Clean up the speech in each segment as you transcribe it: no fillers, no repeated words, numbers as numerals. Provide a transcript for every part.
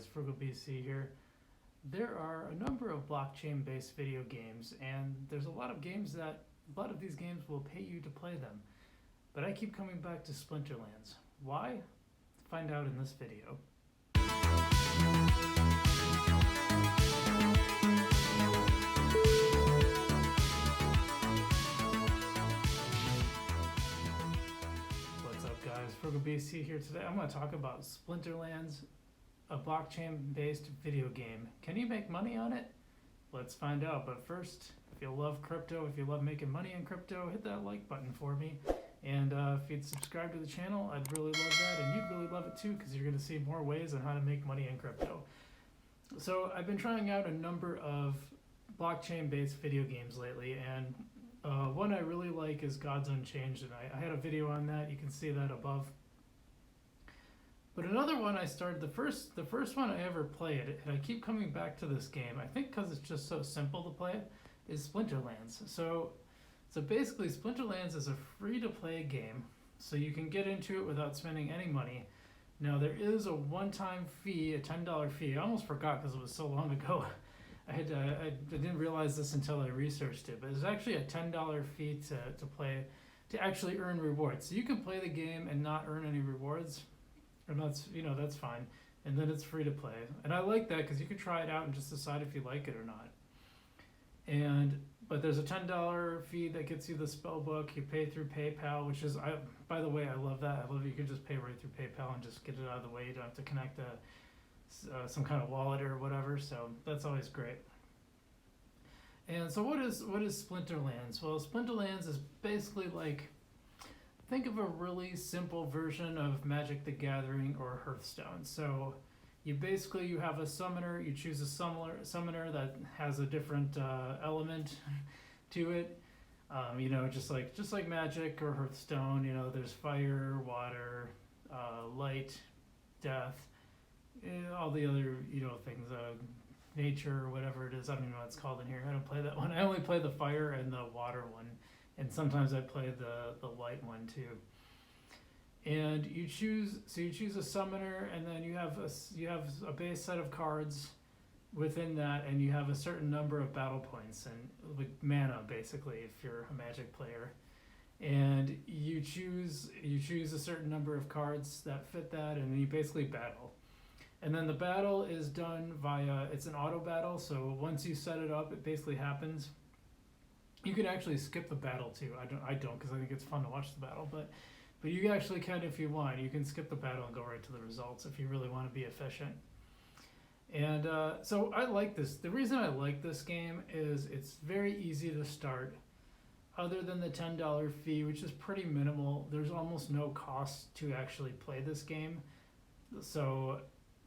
guys? FrugalBC here. There are a number of blockchain-based video games, and there's a lot of these games will pay you to play them. But I keep coming back to Splinterlands. Why? Find out in this video. What's up, guys? FrugalBC here today. I'm going to talk about Splinterlands, a blockchain-based video game. Can you make money on it? Let's find out. But first, if you love crypto, if you love making money in crypto, hit that like button for me. And if you'd subscribe to the channel, I'd really love that. And you'd really love it too, because you're going to see more ways on how to make money in crypto. So I've been trying out a number of blockchain-based video games lately, and one I really like is Gods Unchanged, and I had a video on that. You can see that above. But another one I started, the first one I ever played, and I keep coming back to this game, I think because it's just so simple to play, is Splinterlands. So basically Splinterlands is a free-to-play game, so you can get into it without spending any money. Now there is a one-time fee, a $10 fee. I almost forgot because it was so long ago. I didn't realize this until I researched it, but it's actually a $10 fee to play, to actually earn rewards. So you can play the game and not earn any rewards. And that's fine, and then it's free to play, and I like that because you can try it out and just decide if you like it or not. But there's a $10 fee that gets you the spell book. You pay through PayPal, which is, by the way, I love that. I love you can just pay right through PayPal and just get it out of the way. You don't have to connect some kind of wallet or whatever. So that's always great. And so what is Splinterlands? Well, Splinterlands is basically like, think of a really simple version of Magic the Gathering or Hearthstone. So you have a summoner, you choose a summoner that has a different element to it. Just like Magic or Hearthstone, there's fire, water, light, death, all the other, things, nature or whatever it is. I don't even know what it's called in here. I don't play that one. I only play the fire and the water one. And sometimes I play the light one too. And you choose a summoner, and then you have a base set of cards within that, and you have a certain number of battle points and like mana basically if you're a Magic player. And you choose a certain number of cards that fit that, and then you basically battle. And then the battle is done it's an auto battle, so once you set it up, it basically happens. You can actually skip the battle too. I don't because I think it's fun to watch the battle, but you actually can if you want. You can skip the battle and go right to the results if you really want to be efficient. And so I like this. The reason I like this game is it's very easy to start. Other than the $10 fee, which is pretty minimal, there's almost no cost to actually play this game. So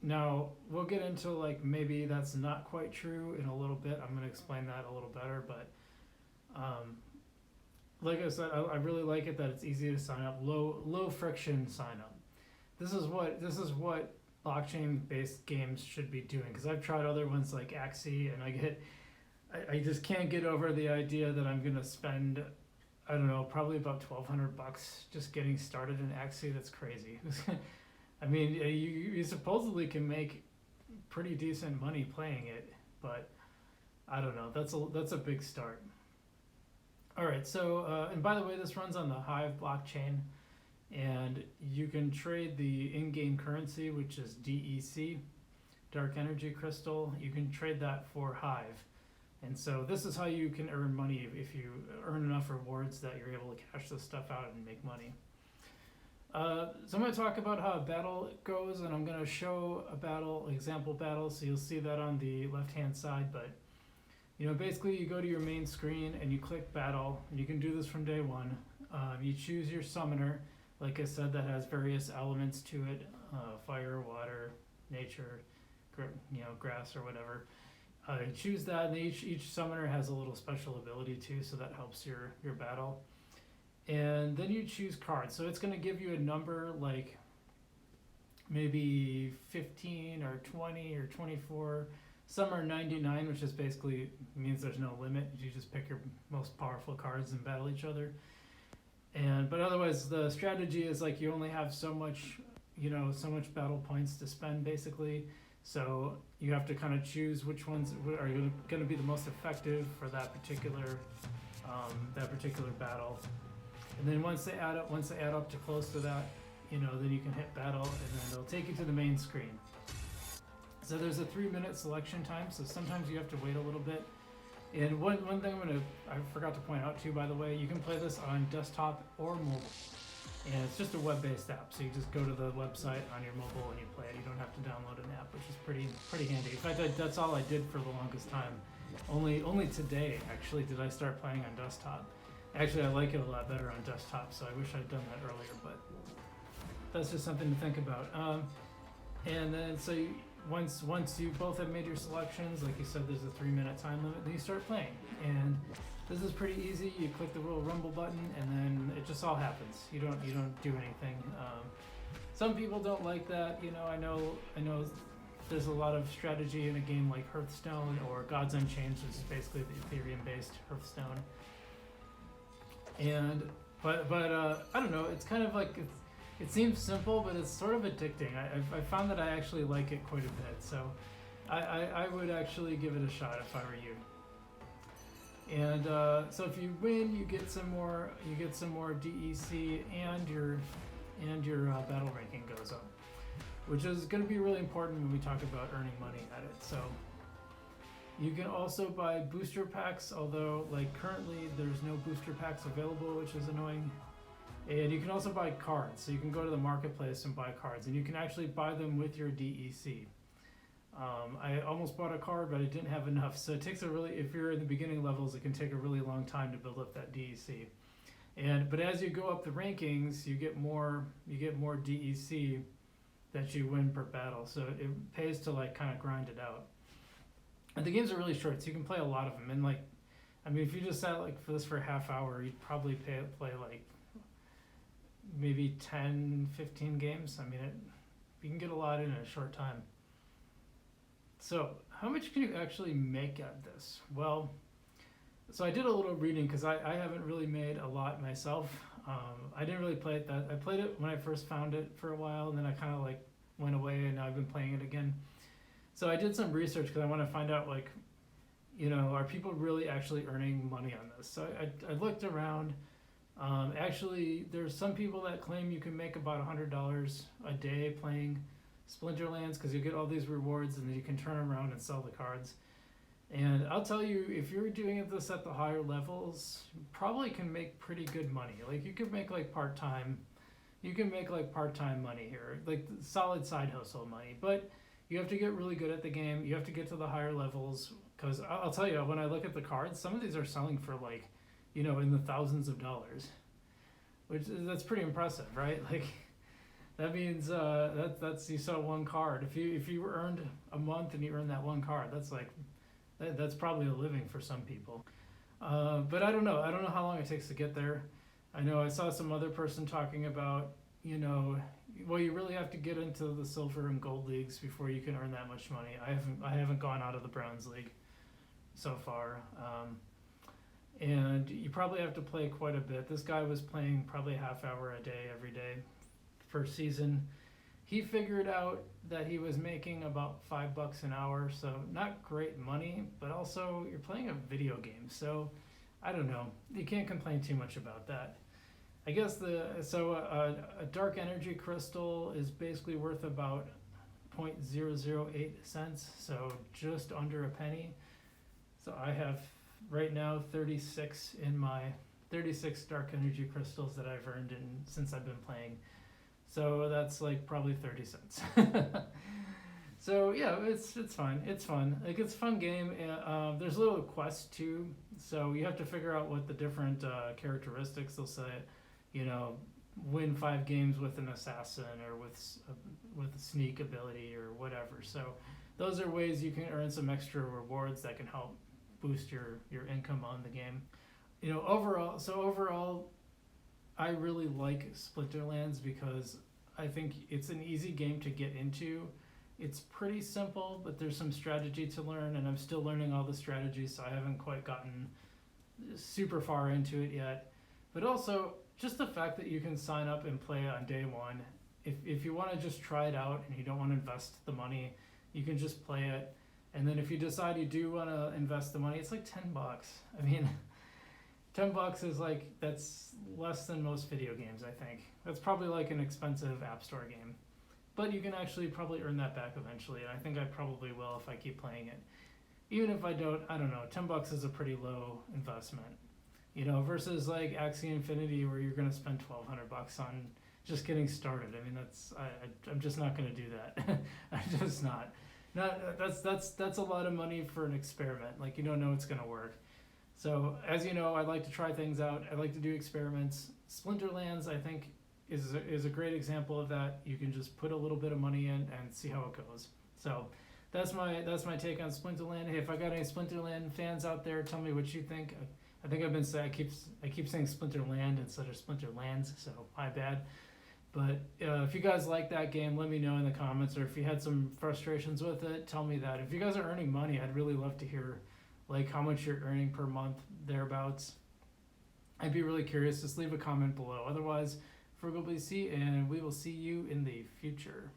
now we'll get into maybe that's not quite true in a little bit. I'm going to explain that a little better, but like I said, I really like it that it's easy to sign up, low friction sign up. This is what blockchain based games should be doing, because I've tried other ones like Axie, and I just can't get over the idea that I'm gonna spend, I don't know, probably about $1,200 just getting started in Axie. That's crazy. I mean, you supposedly can make pretty decent money playing it, but I don't know. That's a big start. All right, so, and by the way, this runs on the Hive blockchain, and you can trade the in-game currency, which is DEC, Dark Energy Crystal. You can trade that for Hive. And so this is how you can earn money if you earn enough rewards that you're able to cash this stuff out and make money. So I'm going to talk about how a battle goes, and I'm going to show a example battle, so you'll see that on the left-hand side, but basically you go to your main screen and you click battle, and you can do this from day one. You choose your summoner, like I said, that has various elements to it, fire, water, nature, grass or whatever. You choose that, and each summoner has a little special ability too, so that helps your battle. And then you choose cards. So it's going to give you a number like maybe 15 or 20 or 24. Some are 99, which is basically means there's no limit. You just pick your most powerful cards and battle each other. But otherwise, the strategy is you only have so much battle points to spend basically. So you have to kind of choose which ones are going to be the most effective for that particular battle. And then once they add up to close to that, then you can hit battle, and then they'll take you to the main screen. So there's a 3-minute selection time, so sometimes you have to wait a little bit. And one thing I forgot to point out too, by the way, you can play this on desktop or mobile. And it's just a web-based app, so you just go to the website on your mobile and you play it. You don't have to download an app, which is pretty handy. In fact, that's all I did for the longest time. Only today, actually, did I start playing on desktop. Actually, I like it a lot better on desktop, so I wish I'd done that earlier, but that's just something to think about. And then, so once you both have made your selections, like you said, there's a 3-minute time limit, then you start playing. And this is pretty easy. You click the little rumble button, and then it just all happens. You don't do anything. Some people don't like that. I know there's a lot of strategy in a game like Hearthstone or Gods Unchained, which is basically the Ethereum-based Hearthstone. But I don't know. It's kind of like it seems simple, but it's sort of addicting. I found that I actually like it quite a bit. So I would actually give it a shot if I were you. And so if you win, you get some more DEC, and your battle ranking goes up, which is going to be really important when we talk about earning money at it. So you can also buy booster packs, although like currently there's no booster packs available, which is annoying. And you can also buy cards, so you can go to the marketplace and buy cards, and you can actually buy them with your DEC. I almost bought a card, but I didn't have enough. So it takes if you're in the beginning levels, it can take a really long time to build up that DEC. But as you go up the rankings, you get more DEC that you win per battle. So it pays to like kind of grind it out. And the games are really short, so you can play a lot of them. And if you just sat for a half hour, you'd probably play like maybe 10-15 games. You can get a lot in a short time. So how much can you actually make at this? Well, so I did a little reading because I haven't really made a lot myself. I didn't really play it I played it when I first found it for a while, and then I kind of went away, and now I've been playing it again. So I did some research because I want to find out are people really actually earning money on this? So I looked around. Actually, there's some people that claim you can make about $100 a day playing Splinterlands, because you get all these rewards and then you can turn them around and sell the cards. And I'll tell you, if you're doing this at the higher levels, you probably can make pretty good money. You could make part-time money here, solid side hustle money. But you have to get really good at the game. You have to get to the higher levels, because I'll tell you, when I look at the cards, some of these are selling for in the thousands of dollars, that's pretty impressive, right? That means that's you sell one card. If you earned a month and you earned that one card, that's probably a living for some people. But I don't know how long it takes to get there. I know I saw some other person talking about you really have to get into the silver and gold leagues before you can earn that much money. I haven't gone out of the bronze league so far. And you probably have to play quite a bit. This guy was playing probably a half hour a day every day per season. He figured out that he was making about $5 an hour, so not great money, but also you're playing a video game, so I don't know. You can't complain too much about that. I guess a dark energy crystal is basically worth about 0.008 cents, so just under a penny. So I have right now 36 dark energy crystals that I've earned since I've been playing. So that's probably 30 cents. So yeah, it's fine. It's fun. It's a fun game. There's little quests too. So you have to figure out what the different characteristics they'll say. Win 5 games with an assassin or with a sneak ability or whatever. So those are ways you can earn some extra rewards that can help boost your income on the game. Overall, I really like Splinterlands because I think it's an easy game to get into. It's pretty simple, but there's some strategy to learn, and I'm still learning all the strategies, so I haven't quite gotten super far into it yet. But also, just the fact that you can sign up and play on day one, if you want to just try it out and you don't want to invest the money, You can just play it, and then if you decide you do want to invest the money, it's like $10. I mean, $10 is like, that's less than most video games, I think. That's probably like an expensive App Store game. But you can actually probably earn that back eventually, and I think I probably will if I keep playing it. Even if I don't know, $10 is a pretty low investment. You know, versus like Axie Infinity where you're gonna spend $1,200 on just getting started. I mean, I'm just not gonna do that. I'm just not. That's a lot of money for an experiment. Like, you don't know it's gonna work. So as you know, I like to try things out. I like to do experiments. Splinterlands, I think, is a great example of that. You can just put a little bit of money in and see how it goes. So that's my take on Splinterland. Hey, if I got any Splinterland fans out there, tell me what you think. I think I've been saying, I keep saying Splinterland instead of Splinterlands, so my bad. But if you guys like that game, let me know in the comments, or if you had some frustrations with it, tell me that. If you guys are earning money, I'd really love to hear like how much you're earning per month, thereabouts. I'd be really curious. Just leave a comment below. Otherwise, Frugal BC, and we will see you in the future.